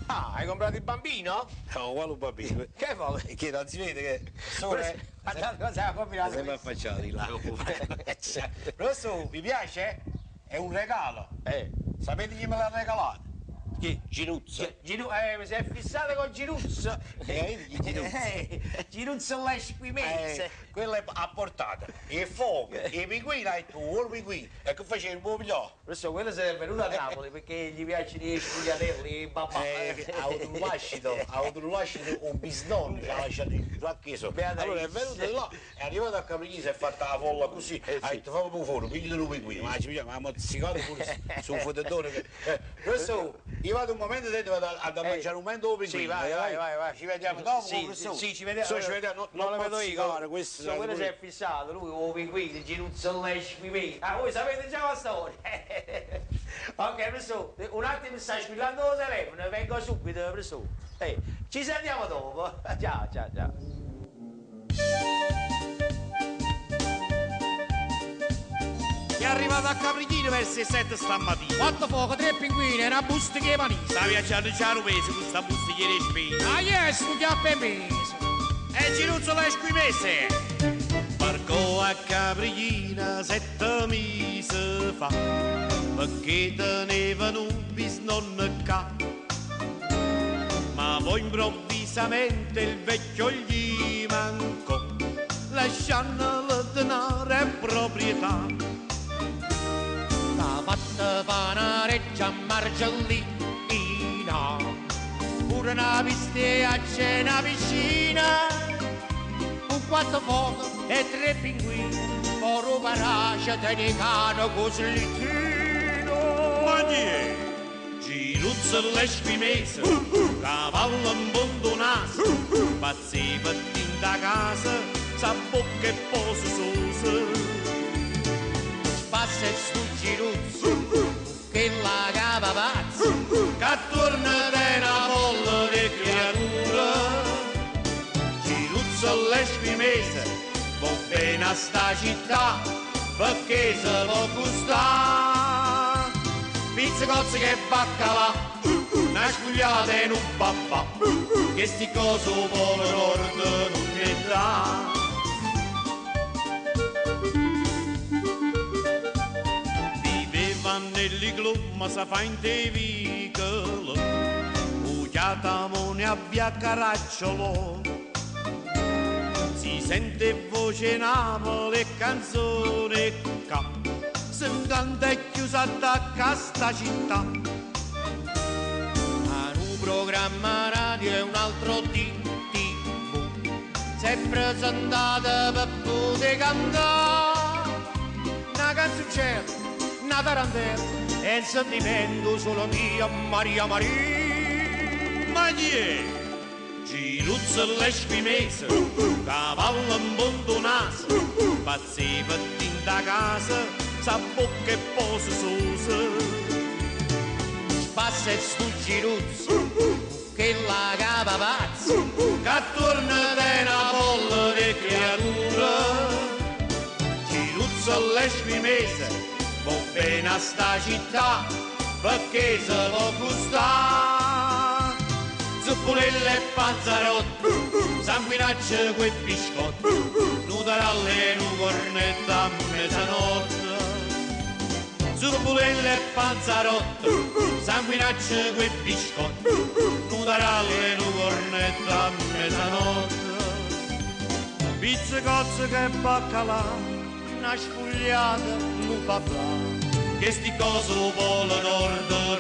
Ah, hai comprato il bambino? No, quale bambino? Che vuole? Che non si vede che sole Ma tanto cosa ha combinato? sempre affacciato di là. Rosso, vi piace? È un regalo. Sapete chi me l'ha regalato? Chi? Ginuzzo. Mi sei fissato con Ginuzzo? Vedi chi Ginuzzo? Ginuzzo l'esquimese. Quella è a portata. E fuoco, e pinguino hai tu, il pinguino. E che facevi il buon migliore? Adesso quello se è venuto a Napoli perché gli piacciono i spugliatelli, i babà. Ha avuto un lascito, un bisnonno che ha lasciato il raccheso. Allora è venuto là, è arrivato a Capriglino, si è fatta la folla così, ha detto fammi un fuoco, piglialo un pinguino, ma ci pigliamo, abbiamo mozzicato pure sul fotetore. Questo, io vado un momento e vado a mangiare un momento dopo pinguino. Sì, vai. Ci vediamo dopo, Sì, ci vediamo. Ci vediamo, non lo vedo io. Quello si è fissato, lui con i pinguini, Ginuzzo l'esquimese. Ah, voi sapete già la storia. Ok, professore, un attimo mi sta squillando il telefono, vengo subito, professore. Ci sentiamo dopo. Ciao. È arrivato a Capriglino verso le 7 stamattina. 4 fuoco, 3 pinguini e una busta che panini. Sta viaggiando già un mese con sta busta che è spenta. Ah, yes, tu già per mese. E Ginuzzo l'esquimese. Parcò a Capriglina 7 mesi fa, perché tenevano un bisnonno qua. Ma poi improvvisamente il vecchio gli mancò, lasciando il denaro e proprietà. La fatta panareggia a Margellina, pure una pista a cena vicina, un 4 fuoco e 3 pinguini, oro parace tenicano così littino. Ma chi è? Ginuzzo l'esquimese, cavallo abbondonato, pazzi pettini da casa, sa bocca e poso sosa. Passa sto Ginuzzo, che la cava pazzo, Che torna da una folla di creatura. Ginuzzo l'esquimese, va bene a sta città, perché se può gustare. Pizzicozzi che baccalà, una spugliata e un babà, che sti coso polo nord non ne dà. Viveva nell'iglu, ma sa fa in te vicolo, ugiata mone a via Caracciolo. Si sente voce Napoli e canzone ca, se canta e chiusa attacca a sta città. a un programma radio e un altro TV, sempre presentata per poter cantare una canzoncella, una tarantella e il sentimento solo mio Maria. Ma chi è? Ginuzzo l'esquimese, cavallo abbondonato, pazzi pettini da casa, sa bocca e poso sosa. Passa sto Ginuzzo, che la cava pazzo, Che torna da una folla di creatura. Ginuzzo l'esquimese, va bene a sta città, perché se può gustare. Zuppolelle e panzarotti, sanguinacce quei biscotti, nutarelle e un cornetto a mezzanotte. Zuppolelle e panzarotti, sanguinacce quei biscotti, nutarelle e un cornetto a mezzanotte. Pizzicozzi che baccalà, una spugliata, un papà. che sti coso polo nord non